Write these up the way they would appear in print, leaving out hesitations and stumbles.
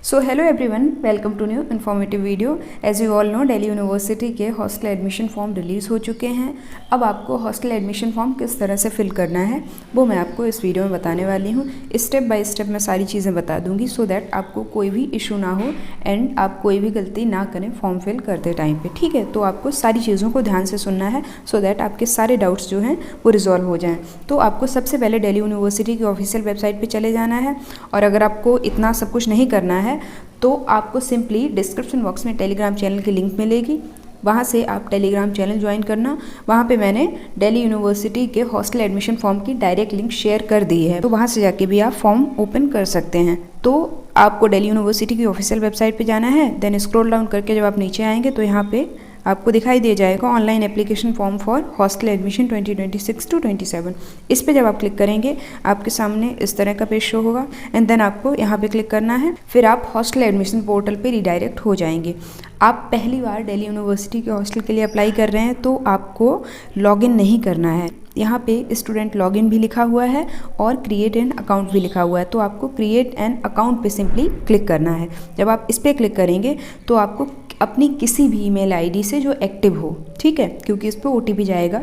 So hello everyone, welcome to new informative video. As you all know, Delhi university के hostel admission form release हो चुके हैं। अब आपको हॉस्टल एडमिशन फॉर्म किस तरह से फिल करना है वो मैं आपको इस वीडियो में बताने वाली हूँ। स्टेप बाय स्टेप मैं सारी चीज़ें बता दूँगी सो दैट आपको कोई भी इशू ना हो एंड आप कोई भी गलती ना करें फॉर्म फिल करते टाइम पर। ठीक है, तो आपको सारी चीज़ों को ध्यान से सुनना है सो दैट आपके सारे डाउट्स जो हैं वो रिजॉल्व हो जाएँ। तो आपको सबसे पहले दिल्ली यूनिवर्सिटी की ऑफिशियल वेबसाइट पर चले जाना है, और अगर आपको इतना सब कुछ नहीं करना है तो आपको सिंपली डिस्क्रिप्शन बॉक्स में टेलीग्राम चैनल की लिंक मिलेगी, वहाँ से आप टेलीग्राम चैनल ज्वाइन करना। वहाँ पे मैंने दिल्ली यूनिवर्सिटी के हॉस्टल एडमिशन फॉर्म की डायरेक्ट लिंक शेयर कर दी है, तो वहाँ से जाके भी आप फॉर्म ओपन कर सकते हैं। तो आपको दिल्ली यूनिवर्सिटी की ऑफिशियल वेबसाइट पे जाना है, देन स्क्रॉल डाउन करके जब आप नीचे आएंगे तो यहाँ पे आपको दिखाई दे जाएगा online application form for hostel admission 2026 to 27। इस पे जब आप क्लिक करेंगे आपके सामने इस तरह का पेज शो होगा एंड देन आपको यहाँ पे क्लिक करना है, फिर आप हॉस्टल एडमिशन पोर्टल पे रिडायरेक्ट हो जाएंगे। आप पहली बार दिल्ली यूनिवर्सिटी के हॉस्टल के लिए अप्लाई कर रहे हैं तो आपको लॉगिन नहीं करना है। यहाँ पे स्टूडेंट लॉगिन भी लिखा हुआ है और क्रिएट एन अकाउंट भी लिखा हुआ है, तो आपको क्रिएट एन अकाउंट पे सिंपली क्लिक करना है। जब आप इस पर क्लिक करेंगे तो आपको अपनी किसी भी ईमेल आईडी से जो एक्टिव हो, ठीक है, क्योंकि इस पर ओटीपी जाएगा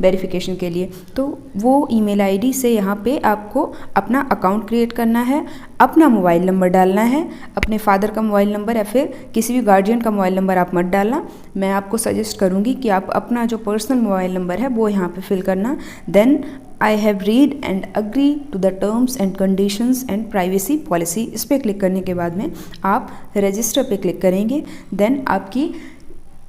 वेरिफिकेशन के लिए, तो वो ईमेल आईडी से यहाँ पे आपको अपना अकाउंट क्रिएट करना है, अपना मोबाइल नंबर डालना है, अपने फादर का मोबाइल नंबर या फिर किसी भी गार्जियन का मोबाइल नंबर आप मत डालना। मैं आपको सजेस्ट करूँगी कि आप अपना जो पर्सनल मोबाइल नंबर है वो यहाँ पे फिल करना। Then I have read and agree to the terms and conditions and privacy policy, इस पर क्लिक करने के बाद में आप रजिस्टर पे क्लिक करेंगे। देन आपकी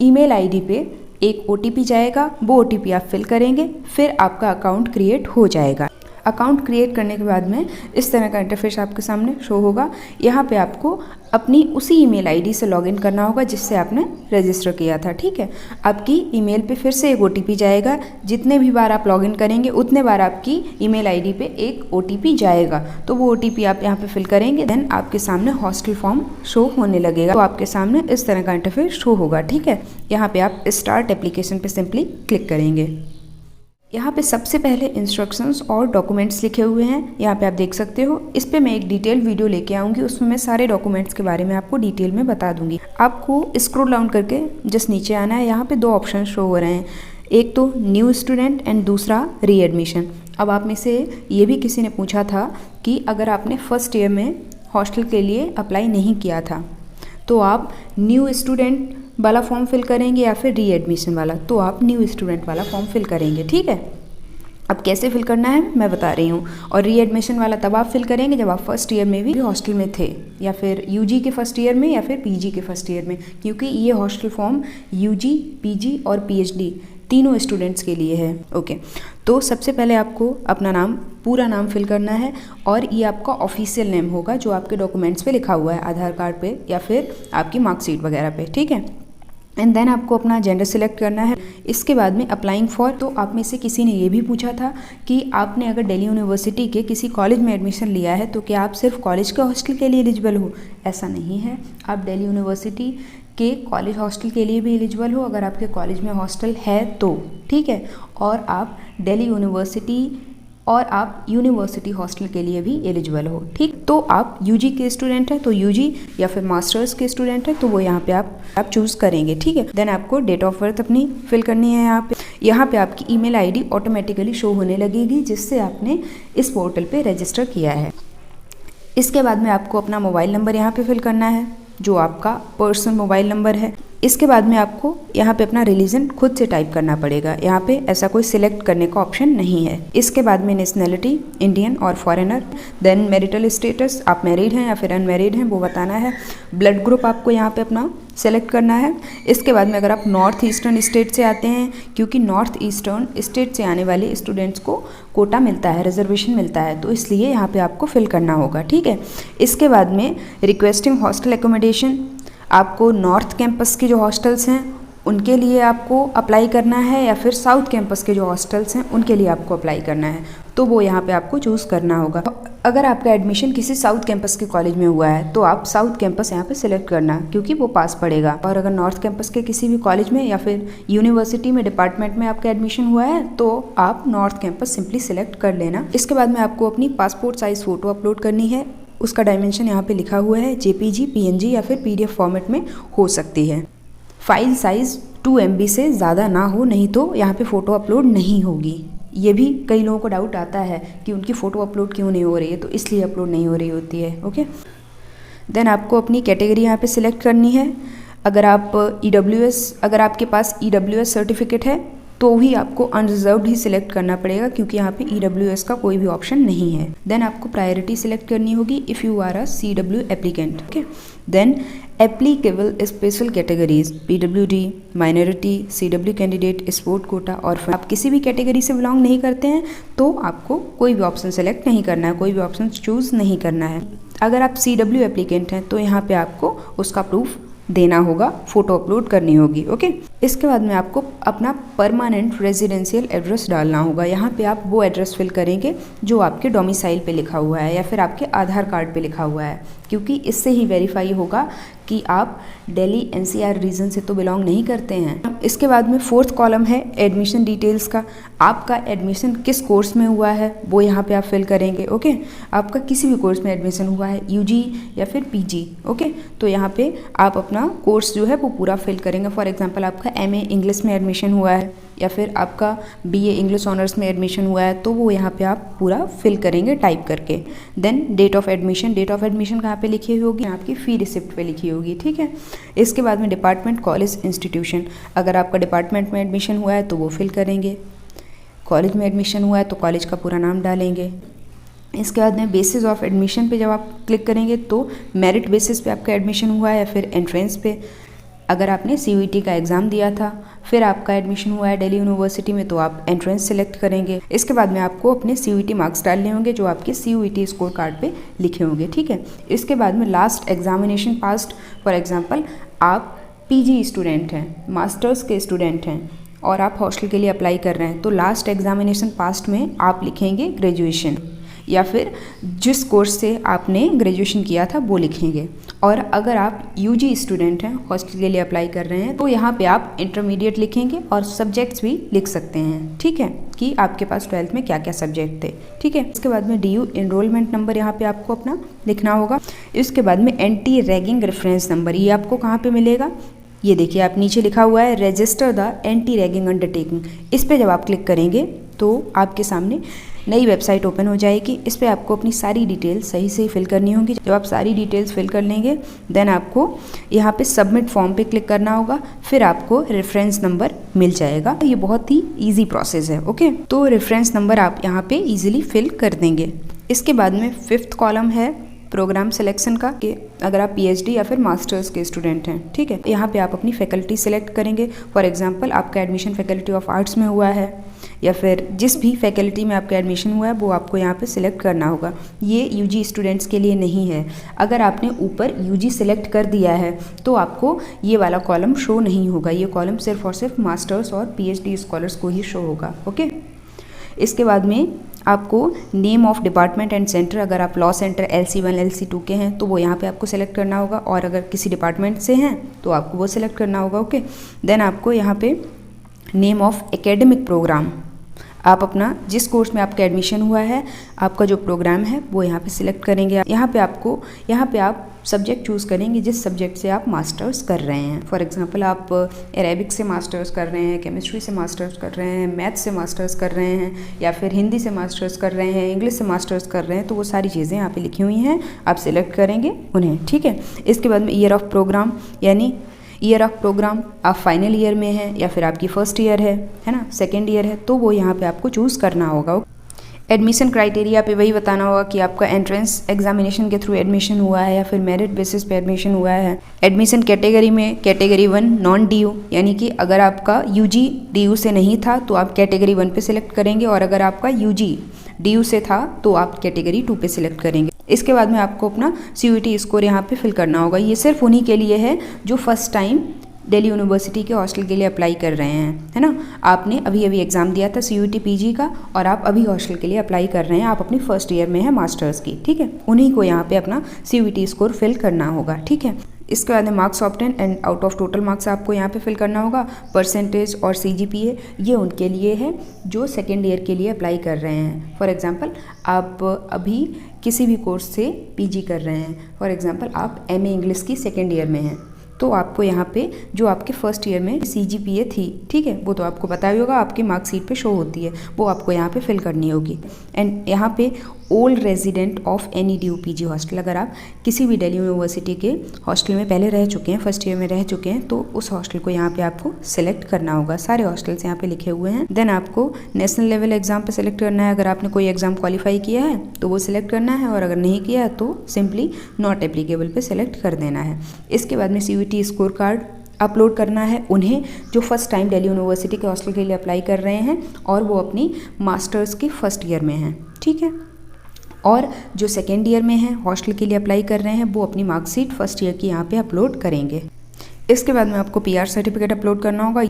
ईमेल आईडी पे एक ओटीपी जाएगा, वो ओटीपी आप फिल करेंगे, फिर आपका अकाउंट क्रिएट हो जाएगा। अकाउंट क्रिएट करने के बाद में इस तरह का इंटरफेस आपके सामने शो होगा। यहाँ पे आपको अपनी उसी ईमेल आईडी से लॉगिन करना होगा जिससे आपने रजिस्टर किया था। ठीक है, आपकी ईमेल पे फिर से एक ओटीपी जाएगा, जितने भी बार आप लॉगिन करेंगे उतने बार आपकी ईमेल आईडी पे एक ओटीपी जाएगा, तो वो ओटीपी आप यहाँ पे फिल करेंगे। देन आपके सामने हॉस्टल फॉर्म शो होने लगेगा, तो आपके सामने इस तरह का इंटरफेस शो होगा। ठीक है, यहाँ पे आप स्टार्ट एप्लीकेशन पे सिंपली क्लिक करेंगे। यहाँ पे सबसे पहले इंस्ट्रक्शंस और डॉक्यूमेंट्स लिखे हुए हैं, यहाँ पे आप देख सकते हो। इस पे मैं एक डिटेल वीडियो लेके आऊँगी, उसमें मैं सारे डॉक्यूमेंट्स के बारे में आपको डिटेल में बता दूंगी। आपको स्क्रॉल डाउन करके जस्ट नीचे आना है। यहाँ पे दो ऑप्शन शो हो रहे हैं, एक तो न्यू स्टूडेंट एंड दूसरा री एडमिशन। अब आप में से ये भी किसी ने पूछा था कि अगर आपने फर्स्ट ईयर में हॉस्टल के लिए अप्लाई नहीं किया था तो आप न्यू स्टूडेंट वाला फॉर्म फिल करेंगे या फिर री एडमिशन वाला, तो आप न्यू स्टूडेंट वाला फॉर्म फिल करेंगे। ठीक है, अब कैसे फिल करना है मैं बता रही हूँ। और री एडमिशन वाला तब आप फिल करेंगे जब आप फर्स्ट ईयर में भी हॉस्टल में थे, या फिर यूजी के फर्स्ट ईयर में या फिर पीजी के फर्स्ट ईयर में, क्योंकि ये हॉस्टल फॉर्म यूजी, पीजी और पीएचडी तीनों स्टूडेंट्स के लिए है। ओके, तो सबसे पहले आपको अपना नाम, पूरा नाम फिल करना है, और ये आपका ऑफिशियल नेम होगा जो आपके डॉक्यूमेंट्स पे लिखा हुआ है, आधार कार्ड पे या फिर आपकी मार्कशीट वगैरह पे। ठीक है, एंड देन आपको अपना जेंडर सिलेक्ट करना है। इसके बाद में अप्लाइंग फॉर, तो आप में से किसी ने ये भी पूछा था कि आपने अगर दिल्ली यूनिवर्सिटी के किसी कॉलेज में एडमिशन लिया है तो क्या आप सिर्फ कॉलेज के हॉस्टल के लिए एलिजिबल हो? ऐसा नहीं है, आप दिल्ली यूनिवर्सिटी के कॉलेज हॉस्टल के लिए भी एलिजिबल हो अगर आपके कॉलेज में हॉस्टल है तो। ठीक है, और आप दिल्ली यूनिवर्सिटी और आप यूनिवर्सिटी हॉस्टल के लिए भी एलिजिबल हो। ठीक, तो आप यूजी के स्टूडेंट हैं तो यूजी, या फिर मास्टर्स के स्टूडेंट हैं तो वो यहाँ पे आप चूज़ करेंगे। ठीक है, देन आपको डेट ऑफ बर्थ अपनी फिल करनी है। यहाँ पे आपकी ईमेल आईडी ऑटोमेटिकली शो होने लगेगी जिससे आपने इस पोर्टल पे रजिस्टर किया है। इसके बाद में आपको अपना मोबाइल नंबर यहाँ पे फिल करना है जो आपका पर्सनल मोबाइल नंबर है। इसके बाद में आपको यहाँ पे अपना रिलीजन खुद से टाइप करना पड़ेगा, यहाँ पे ऐसा कोई सिलेक्ट करने का ऑप्शन नहीं है। इसके बाद में नेशनैलिटी इंडियन और फॉरेनर, देन मैरिटल स्टेटस, आप मैरिड हैं या फिर अनमैरिड हैं वो बताना है। ब्लड ग्रुप आपको यहाँ पे अपना सेलेक्ट करना है। इसके बाद में अगर आप नॉर्थ ईस्टर्न स्टेट से आते हैं, क्योंकि नॉर्थ ईस्टर्न स्टेट से आने वाले स्टूडेंट्स को कोटा मिलता है, रिजर्वेशन मिलता है, तो इसलिए यहाँ पे आपको फिल करना होगा। ठीक है, इसके बाद में रिक्वेस्टिंग हॉस्टल एकोमोडेशन, आपको नॉर्थ कैंपस के जो हॉस्टल्स हैं उनके लिए आपको अप्लाई करना है या फिर साउथ कैंपस के जो हॉस्टल्स हैं उनके लिए आपको अप्लाई करना है, तो वो यहाँ पे आपको चूज़ करना होगा। अगर आपका एडमिशन किसी साउथ कैंपस के कॉलेज में हुआ है तो आप साउथ कैंपस यहाँ पे सिलेक्ट करना, क्योंकि वो पास पड़ेगा। और अगर नॉर्थ कैंपस के किसी भी कॉलेज में या फिर यूनिवर्सिटी में डिपार्टमेंट में आपका एडमिशन हुआ है तो आप नॉर्थ कैंपस सिंपली सिलेक्ट कर लेना। इसके बाद में आपको अपनी पासपोर्ट साइज फ़ोटो अपलोड करनी है उसका डायमेंशन यहाँ पे लिखा हुआ है, JPG, PNG या फिर PDF फॉर्मेट में हो सकती है। फाइल साइज़ 2 MB से ज़्यादा ना हो, नहीं तो यहाँ पे फ़ोटो अपलोड नहीं होगी। ये भी कई लोगों को डाउट आता है कि उनकी फ़ोटो अपलोड क्यों नहीं हो रही है, तो इसलिए अपलोड नहीं हो रही होती है। ओके, देन आपको अपनी कैटेगरी यहाँ पे सिलेक्ट करनी है। अगर आपके पास EWS सर्टिफिकेट है तो भी आपको अनरिजर्व्ड ही सिलेक्ट करना पड़ेगा, क्योंकि यहाँ पे EWS का कोई भी ऑप्शन नहीं है। देन आपको प्रायोरिटी सिलेक्ट करनी होगी if you are a CW applicant. Okay, then applicable special categories PWD, minority, CW candidate, sport quota और आप किसी भी कैटेगरी से बिलोंग नहीं करते हैं तो आपको कोई भी ऑप्शन सेलेक्ट नहीं करना है, कोई भी ऑप्शन चूज़ नहीं करना है। अगर आप CW एप्लीकेंट हैं तो यहाँ पे आपको उसका प्रूफ देना होगा, फ़ोटो अपलोड करनी होगी। ओके, इसके बाद में आपको अपना परमानेंट रेजिडेंशियल एड्रेस डालना होगा। यहाँ पे आप वो एड्रेस फिल करेंगे जो आपके डोमिसाइल पे लिखा हुआ है या फिर आपके आधार कार्ड पे लिखा हुआ है, क्योंकि इससे ही वेरीफाई होगा कि आप दिल्ली NCR रीजन से तो बिलोंग नहीं करते हैं। इसके बाद में 4th कॉलम है एडमिशन डिटेल्स का। आपका एडमिशन किस कोर्स में हुआ है वो यहाँ पे आप फिल करेंगे। ओके, आपका किसी भी कोर्स में एडमिशन हुआ है, UG या फिर PG। ओके, तो यहाँ पे आप अपना कोर्स जो है वो पूरा फिल करेंगे। फॉर एग्जांपल आपका MA इंग्लिश में एडमिशन हुआ है या फिर आपका BA इंग्लिश ऑनर्स में एडमिशन हुआ है, तो वो यहाँ पे आप पूरा फिल करेंगे टाइप करके। देन डेट ऑफ एडमिशन कहाँ पे लिखी हुई होगी, आपकी फ़ी रिसिप्ट पे लिखी होगी। ठीक है, इसके बाद में डिपार्टमेंट, कॉलेज, इंस्टीट्यूशन। अगर आपका डिपार्टमेंट में एडमिशन हुआ है तो वो फिल करेंगे, कॉलेज में एडमिशन हुआ है तो कॉलेज का पूरा नाम डालेंगे। इसके बाद में बेसिस ऑफ एडमिशन पे जब आप क्लिक करेंगे तो मेरिट बेसिस पे आपका एडमिशन हुआ है या फिर एंट्रेंस पे। अगर आपने CUET का एग्ज़ाम दिया था फिर आपका एडमिशन हुआ है दिल्ली यूनिवर्सिटी में तो आप एंट्रेंस सेलेक्ट करेंगे। इसके बाद में आपको अपने CUET मार्क्स डालने होंगे जो आपके CUET स्कोर कार्ड पे लिखे होंगे। ठीक है, इसके बाद में last examination passed. For example आप PG स्टूडेंट हैं, मास्टर्स के स्टूडेंट हैं और आप हॉस्टल के लिए अप्लाई कर रहे हैं, तो लास्ट एग्जामिनेशन पास्ट में आप लिखेंगे ग्रेजुएशन या फिर जिस कोर्स से आपने ग्रेजुएशन किया था वो लिखेंगे। और अगर आप UG स्टूडेंट हैं, हॉस्टल के लिए अप्लाई कर रहे हैं, तो यहाँ पे आप इंटरमीडिएट लिखेंगे और सब्जेक्ट्स भी लिख सकते हैं। ठीक है, कि आपके पास 12th में क्या क्या सब्जेक्ट थे। ठीक है, इसके बाद में DU एनरोलमेंट नंबर यहाँ पे आपको अपना लिखना होगा। इसके बाद में एंटी रैगिंग रेफरेंस नंबर, ये आपको कहाँ पे मिलेगा, ये देखिए आप नीचे लिखा हुआ है register the anti ragging undertaking. इस पर जब आप क्लिक करेंगे तो आपके सामने नई वेबसाइट ओपन हो जाएगी। इस पर आपको अपनी सारी डिटेल्स सही से फिल करनी होगी। जब आप सारी डिटेल्स फिल कर लेंगे देन आपको यहाँ पे सबमिट फॉर्म पे क्लिक करना होगा, फिर आपको रेफरेंस नंबर मिल जाएगा। ये बहुत ही इजी प्रोसेस है। ओके, तो रेफरेंस नंबर आप यहाँ पे इजीली फिल कर देंगे। इसके बाद में 5th कॉलम है प्रोग्राम सिलेक्शन का, कि अगर आप PhD या फिर मास्टर्स के स्टूडेंट हैं। ठीक है, यहाँ पे आप अपनी फैकल्टी सिलेक्ट करेंगे। फॉर एग्जांपल आपका एडमिशन फैकल्टी ऑफ आर्ट्स में हुआ है या फिर जिस भी फैकल्टी में आपका एडमिशन हुआ है वो आपको यहाँ पे सिलेक्ट करना होगा। ये UG स्टूडेंट्स के लिए नहीं है। अगर आपने ऊपर UG सिलेक्ट कर दिया है तो आपको ये वाला कॉलम शो नहीं होगा। ये कॉलम सिर्फ और सिर्फ मास्टर्स और PhD स्कॉलर्स को ही शो होगा। ओके, इसके बाद में आपको name of department and centre, अगर आप लॉ सेंटर LC1 LC2 के हैं तो वो यहाँ पे आपको सेलेक्ट करना होगा, और अगर किसी डिपार्टमेंट से हैं तो आपको वो सिलेक्ट करना होगा। ओके, देन आपको यहाँ पे नेम ऑफ एकेडमिक प्रोग्राम, आप अपना जिस कोर्स में आपका एडमिशन हुआ है आपका जो प्रोग्राम है वो यहाँ पे सिलेक्ट करेंगे। यहाँ पे आप सब्जेक्ट चूज़ करेंगे जिस सब्जेक्ट से आप मास्टर्स कर रहे हैं। फॉर एग्जांपल आप अरेबिक से मास्टर्स कर रहे हैं, केमिस्ट्री से मास्टर्स कर रहे हैं, मैथ्स से मास्टर्स कर रहे हैं, या फिर हिंदी से मास्टर्स कर रहे हैं, इंग्लिश से मास्टर्स कर रहे हैं, तो वो सारी चीज़ें यहाँ पे लिखी हुई हैं, आप सिलेक्ट करेंगे उन्हें। ठीक है, इसके बाद में ईयर ऑफ प्रोग्राम, यानी ईयर ऑफ प्रोग्राम आप फाइनल ईयर में है या फिर आपकी फर्स्ट ईयर है ना, सेकेंड ईयर है, तो वो यहाँ पे आपको चूज़ करना होगा। एडमिशन क्राइटेरिया पे वही बताना होगा कि आपका एंट्रेंस एग्जामिनेशन के थ्रू एडमिशन हुआ है या फिर मेरिट बेसिस पे एडमिशन हुआ है। एडमिशन कैटेगरी में कैटेगरी 1 नॉन DU, यानी कि अगर आपका UG DU से नहीं था तो आप कैटेगरी 1 पे सिलेक्ट करेंगे, और अगर आपका UG DU से था तो आप कैटेगरी 2 पे सिलेक्ट करेंगे। इसके बाद में आपको अपना CUET स्कोर यहाँ पे फिल करना होगा। ये सिर्फ उन्हीं के लिए है जो फर्स्ट टाइम दिल्ली यूनिवर्सिटी के हॉस्टल के लिए अप्लाई कर रहे हैं, है ना। आपने अभी एग्ज़ाम दिया था CUET PG का और आप अभी हॉस्टल के लिए अप्लाई कर रहे हैं, आप अपनी फर्स्ट ईयर में है मास्टर्स की। ठीक है, उन्हीं को यहाँ पे अपना CUET स्कोर फिल करना होगा। ठीक है, इसके बाद में marks obtain and out of total marks आपको यहाँ पे फिल करना होगा। परसेंटेज और CGPA ये उनके लिए है जो सेकेंड ईयर के लिए अप्लाई कर रहे हैं। फॉर एग्जांपल आप अभी किसी भी कोर्स से PG कर रहे हैं, फॉर एग्जांपल आप MA इंग्लिश की सेकेंड ईयर में हैं, तो आपको यहाँ पे जो आपके फर्स्ट ईयर में CGPA थी, ठीक है, वो तो आपको पता ही होगा, आपकी मार्कशीट पे शो होती है, वो आपको यहाँ पे फिल करनी होगी। एंड यहाँ पे old resident of any DU PG hostel, अगर आप किसी भी दिल्ली यूनिवर्सिटी के हॉस्टल में पहले रह चुके हैं, फर्स्ट ईयर में रह चुके हैं, तो उस हॉस्टल को यहाँ पे आपको सिलेक्ट करना होगा। सारे हॉस्टल्स यहाँ पे लिखे हुए हैं। देन आपको नेशनल लेवल एग्जाम पे सिलेक्ट करना है। अगर आपने कोई एग्जाम क्वालिफाई किया है तो वो सिलेक्ट करना है, और अगर नहीं किया है तो सिंपली नॉट एप्लीकेबल पे सिलेक्ट कर देना है। इसके बाद में CUET स्कोर कार्ड अपलोड करना है उन्हें जो फर्स्ट टाइम दिल्ली यूनिवर्सिटी के हॉस्टल के लिए अप्लाई कर रहे हैं और वो अपनी मास्टर्स की फर्स्ट ईयर में हैं, ठीक है। और जो सेकेंड ईयर में हैं हॉस्टल के लिए अप्लाई कर रहे हैं वो अपनी मार्कशीट फर्स्ट ईयर की यहाँ पे अपलोड करेंगे। इसके बाद में आपको PR सर्टिफिकेट अपलोड करना होगा।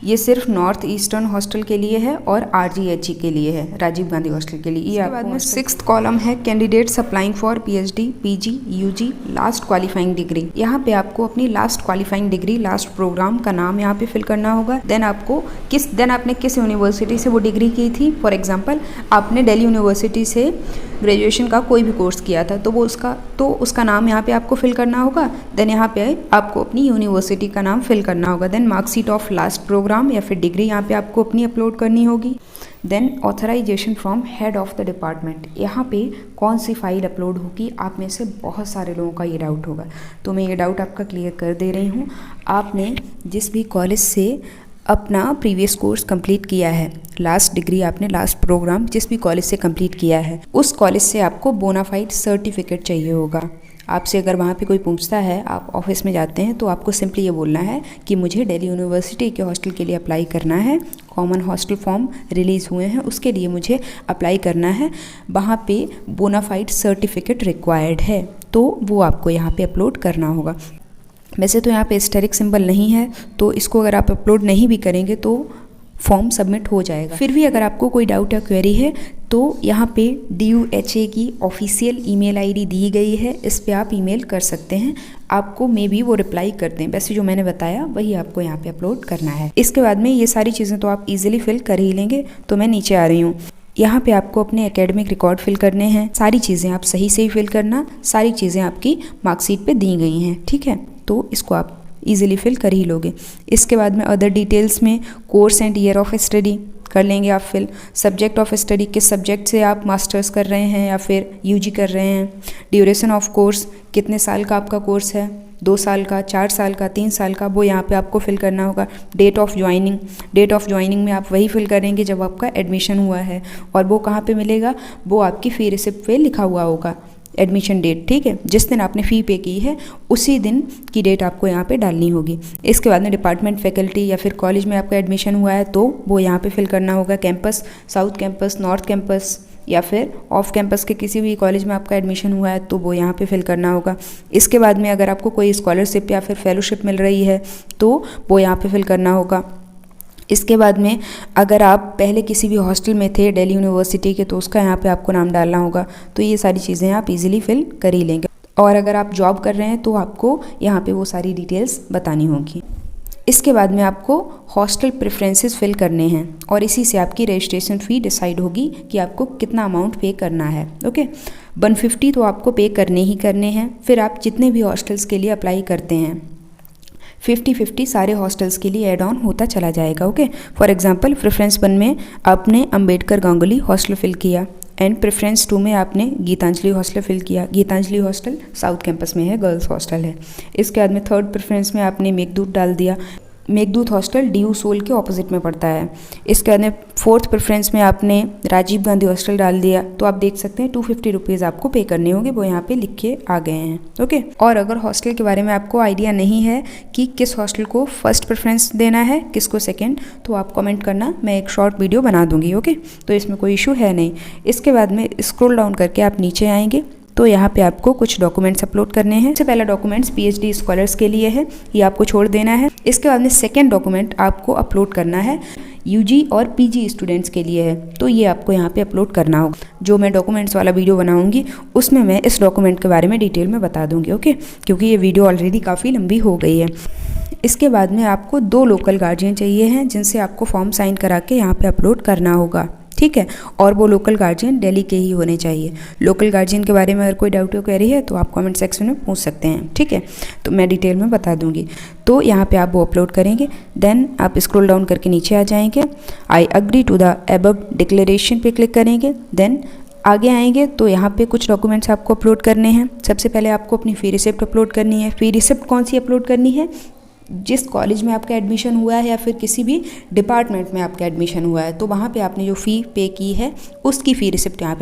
ये सिर्फ नॉर्थ ईस्टर्न हॉस्टल के लिए है और RGHE के लिए है, राजीव गांधी हॉस्टल के लिए। इसके बाद में 6th कॉलम है candidates applying for PhD, PG, UG last qualifying degree. यहाँ पे आपको अपनी last qualifying degree, last programme का नाम यहाँ पे फिल करना होगा। देन आपने किस यूनिवर्सिटी से वो डिग्री की थी। फॉर एग्जाम्पल आपने दिल्ली यूनिवर्सिटी से ग्रेजुएशन का कोई भी कोर्स किया था तो उसका नाम यहाँ पे आपको फिल करना होगा। देन यहाँ पे आपको अपनी यूनिवर्सिटी का नाम फिल करना होगा। Then marksheet of last programme या फिर डिग्री यहाँ पे आपको अपनी अपलोड करनी होगी। Then authorisation from head of the department, यहाँ पे कौन सी फाइल अपलोड होगी। आप में से बहुत सारे लोगों का ये डाउट होगा, तो मैं ये डाउट आपका क्लियर कर दे रही हूँ। आपने जिस भी कॉलेज से अपना प्रीवियस कोर्स कंप्लीट किया है, लास्ट डिग्री आपने, लास्ट प्रोग्राम जिस भी कॉलेज से कंप्लीट किया है, उस कॉलेज से आपको बोनाफाइड सर्टिफिकेट चाहिए होगा। आपसे अगर वहाँ पे कोई पूछता है, आप ऑफिस में जाते हैं, तो आपको सिंपली ये बोलना है कि मुझे दिल्ली यूनिवर्सिटी के हॉस्टल के लिए अप्लाई करना है, कॉमन हॉस्टल फॉर्म रिलीज़ हुए हैं, उसके लिए मुझे अप्लाई करना है, वहाँ पे बोनाफाइड सर्टिफिकेट रिक्वायर्ड है, तो वो आपको यहाँ पे अपलोड करना होगा। वैसे तो यहाँ पे एस्टेरिक सिंबल नहीं है, तो इसको अगर आप अपलोड नहीं भी करेंगे तो फॉर्म सबमिट हो जाएगा। फिर भी अगर आपको कोई डाउट या क्वेरी है तो यहाँ पे DUHA की ऑफिशियल ईमेल ID दी गई है, इस पे आप ईमेल कर सकते हैं, आपको मे बी वो रिप्लाई कर दें। वैसे जो मैंने बताया वही आपको यहाँ पे अपलोड करना है। इसके बाद में ये सारी चीज़ें तो आप इजीली फिल कर ही लेंगे। तो मैं नीचे आ रही हूँ, यहाँ पे आपको अपने एकेडमिक रिकॉर्ड फिल करने हैं। सारी चीज़ें आप सही से ही फिल करना, सारी चीज़ें आपकी मार्कशीट पे दी गई हैं, ठीक है, तो इसको आप इजीली फिल कर ही लोगे। इसके बाद में अदर डिटेल्स में course and year of study कर लेंगे आप फिल। सब्जेक्ट ऑफ स्टडी, किस सब्जेक्ट से आप मास्टर्स कर रहे हैं या फिर UG कर रहे हैं। ड्यूरेशन ऑफ कोर्स, कितने साल का आपका कोर्स है, 2 साल का, 4 साल का, 3 साल का, वो यहाँ पे आपको फिल करना होगा। डेट ऑफ ज्वाइनिंग में आप वही फिल करेंगे जब आपका एडमिशन हुआ है, और वो कहाँ पे मिलेगा, वो आपकी फ़ी रिसिप्ट पे लिखा हुआ होगा, एडमिशन डेट, ठीक है, जिस दिन आपने फ़ी पे की है उसी दिन की डेट आपको यहाँ पे डालनी होगी। इसके बाद में डिपार्टमेंट, फैकल्टी या फिर कॉलेज में आपका एडमिशन हुआ है तो वो यहाँ पे फिल करना होगा। Campus, south campus, north campus या फिर ऑफ कैंपस के किसी भी कॉलेज में आपका एडमिशन हुआ है तो वो यहाँ पे फिल करना होगा। इसके बाद में अगर आपको कोई स्कॉलरशिप या फिर फेलोशिप मिल रही है तो वो यहाँ पे फिल करना होगा। इसके बाद में अगर आप पहले किसी भी हॉस्टल में थे दिल्ली यूनिवर्सिटी के तो उसका यहाँ पे आपको नाम डालना होगा। तो ये सारी चीज़ें आप इजीली फिल कर ही लेंगे। और अगर आप जॉब कर रहे हैं तो आपको यहाँ पे वो सारी डिटेल्स बतानी होगी। इसके बाद में आपको हॉस्टल प्रेफरेंसेस फिल करने हैं और इसी से आपकी रजिस्ट्रेशन फ़ी डिसाइड होगी कि आपको कितना अमाउंट पे करना है। ओके, 150 तो आपको पे करने ही करने हैं। फिर आप जितने भी हॉस्टल्स के लिए अप्लाई करते हैं 50-50 सारे हॉस्टल्स के लिए ऐड ऑन होता चला जाएगा। ओके, फॉर एग्जांपल प्रेफरेंस 1 में आपने अंबेडकर गांगुली हॉस्टल फिल किया एंड प्रेफरेंस 2 में आपने गीतांजलि हॉस्टल फिल किया। गीतांजलि हॉस्टल साउथ कैंपस में है, गर्ल्स हॉस्टल है। इसके बाद में थर्ड प्रेफरेंस में आपने मेघदूत डाल दिया। मेघदूत हॉस्टल DU सोल के ऑपोजिट में पड़ता है। इसके बाद में फोर्थ प्रेफरेंस में आपने राजीव गांधी हॉस्टल डाल दिया। तो आप देख सकते हैं 250 रुपीज़ आपको पे करने होंगे, वो यहाँ पे लिख के आ गए हैं। ओके, और अगर हॉस्टल के बारे में आपको आइडिया नहीं है कि किस हॉस्टल को फर्स्ट प्रेफरेंस देना है, किसको सेकेंड, तो आप कमेंट करना, मैं एक शॉर्ट वीडियो बना दूंगी। ओके, तो इसमें कोई इशू है नहीं। इसके बाद में स्क्रॉल डाउन करके आप नीचे आएंगे तो यहाँ पे आपको कुछ डॉक्यूमेंट्स अपलोड करने हैं। सबसे पहला डॉक्यूमेंट्स PhD स्कॉलर्स के लिए है, ये आपको छोड़ देना है। इसके बाद में सेकेंड डॉक्यूमेंट आपको अपलोड करना है, यूजी और पीजी स्टूडेंट्स के लिए है, तो ये आपको यहाँ पे अपलोड करना होगा। जो मैं डॉक्यूमेंट्स वाला वीडियो बनाऊंगी उसमें मैं इस डॉक्यूमेंट के बारे में डिटेल में बता दूंगी, ओके, क्योंकि ये वीडियो ऑलरेडी काफ़ी लंबी हो गई है। इसके बाद में आपको 2 लोकल गार्जियन चाहिए हैं जिनसे आपको फॉर्म साइन करा के यहाँ पे अपलोड करना होगा, ठीक है। और वो लोकल गार्जियन दिल्ली के ही होने चाहिए। लोकल गार्जियन के बारे में अगर कोई डाउट या क्वेरी है तो आप कमेंट सेक्शन में पूछ सकते हैं, ठीक है, तो मैं डिटेल में बता दूंगी। तो यहाँ पे आप वो अपलोड करेंगे, देन आप स्क्रॉल डाउन करके नीचे आ जाएंगे, I agree to the above declaration पे क्लिक करेंगे। देन आगे आएंगे तो यहाँ पे कुछ डॉक्यूमेंट्स आपको अपलोड करने हैं। सबसे पहले आपको अपनी फ़ी रिसिप्ट अपलोड करनी है। फ़ी रिसिप्ट कौन सी अपलोड करनी है? जिस कॉलेज में आपका एडमिशन हुआ है या फिर किसी भी डिपार्टमेंट में आपका एडमिशन हुआ है तो वहाँ पे आपने जो फ़ी पे की है उसकी फ़ी रिसिप्ट यहाँ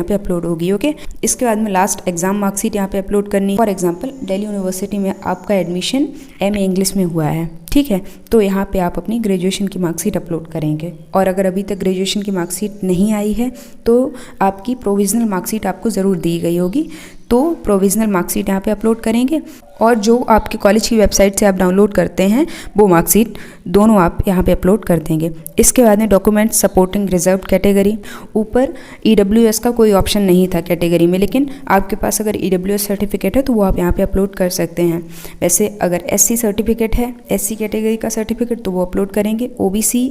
पे अपलोड होगी, ओके। इसके बाद में लास्ट एग्ज़ाम मार्कशीट यहाँ पे अपलोड करनी है। फॉर एग्जांपल दिल्ली यूनिवर्सिटी में आपका एडमिशन एमए इंग्लिश में हुआ है, ठीक है, तो यहाँ पे आप अपनी ग्रेजुएशन की मार्कशीट अपलोड करेंगे। और अगर अभी तक ग्रेजुएशन की मार्कशीट नहीं आई है तो आपकी प्रोविज़नल मार्कशीट आपको ज़रूर दी गई होगी, तो प्रोविज़नल मार्कशीट यहाँ पे अपलोड करेंगे। और जो आपके कॉलेज की वेबसाइट से आप डाउनलोड करते हैं वो मार्कशीट दोनों आप यहाँ पे अपलोड कर देंगे। इसके बाद में डॉक्यूमेंट सपोर्टिंग रिजर्व कैटेगरी, ऊपर EWS का कोई ऑप्शन नहीं था कैटेगरी में, लेकिन आपके पास अगर EWS सर्टिफिकेट है तो वो आप यहाँ पे अपलोड कर सकते हैं। वैसे अगर SC सर्टिफिकेट है, SC कैटेगरी का सर्टिफिकेट, तो वो अपलोड करेंगे। OBC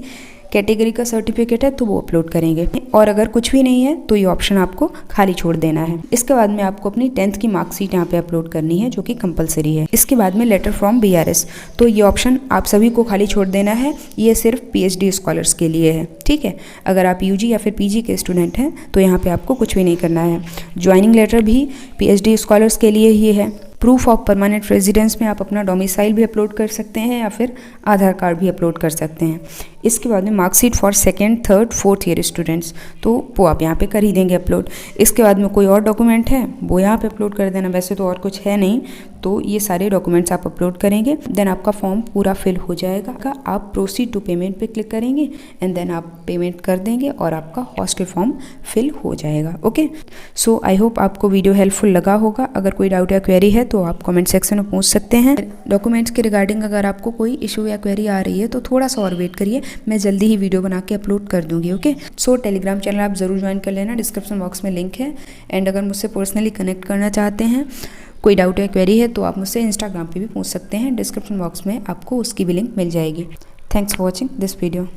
कैटेगरी का सर्टिफिकेट है तो वो अपलोड करेंगे। और अगर कुछ भी नहीं है तो ये ऑप्शन आपको खाली छोड़ देना है। इसके बाद में आपको अपनी 10th की मार्कशीट यहाँ पे अपलोड करनी है जो कि कंपलसरी है। इसके बाद में लेटर फ्रॉम BRS, तो ये ऑप्शन आप सभी को खाली छोड़ देना है, ये सिर्फ PhD स्कॉलर्स के लिए है, ठीक है। अगर आप UG या फिर PG के स्टूडेंट हैं तो यहाँ पे आपको कुछ भी नहीं करना है। ज्वाइनिंग लेटर भी PhD स्कॉलर्स के लिए ही है। प्रूफ ऑफ परमानेंट रेजिडेंस में आप अपना डोमिसाइल भी अपलोड कर सकते हैं या फिर आधार कार्ड भी अपलोड कर सकते हैं। इसके बाद में marksheet for 2nd, 3rd, 4th year students, तो वो आप यहाँ पे कर ही देंगे अपलोड। इसके बाद में कोई और डॉक्यूमेंट है वो यहाँ पे अपलोड कर देना। वैसे तो और कुछ है नहीं, तो ये सारे डॉक्यूमेंट्स आप अपलोड करेंगे। देन आपका फॉर्म पूरा फिल हो जाएगा। आप प्रोसीड टू पेमेंट पे क्लिक करेंगे एंड देन आप पेमेंट कर देंगे और आपका हॉस्टल फॉर्म फिल हो जाएगा, ओके। सो आई होप आपको वीडियो हेल्पफुल लगा होगा। अगर कोई डाउट या क्वेरी है तो आप कमेंट सेक्शन में पूछ सकते हैं। डॉक्यूमेंट्स के रिगार्डिंग अगर आपको कोई इशू या क्वेरी आ रही है तो थोड़ा सा और वेट करिए, मैं जल्दी ही वीडियो बना के अपलोड कर दूंगी, ओके। सो टेलीग्राम चैनल आप ज़रूर ज्वाइन कर लेना, डिस्क्रिप्शन बॉक्स में लिंक है। एंड अगर मुझसे पर्सनली कनेक्ट करना चाहते हैं, कोई डाउट या क्वेरी है, तो आप मुझसे इंस्टाग्राम पे भी पूछ सकते हैं। डिस्क्रिप्शन बॉक्स में आपको उसकी भी लिंक मिल जाएगी। Thanks for watching this video.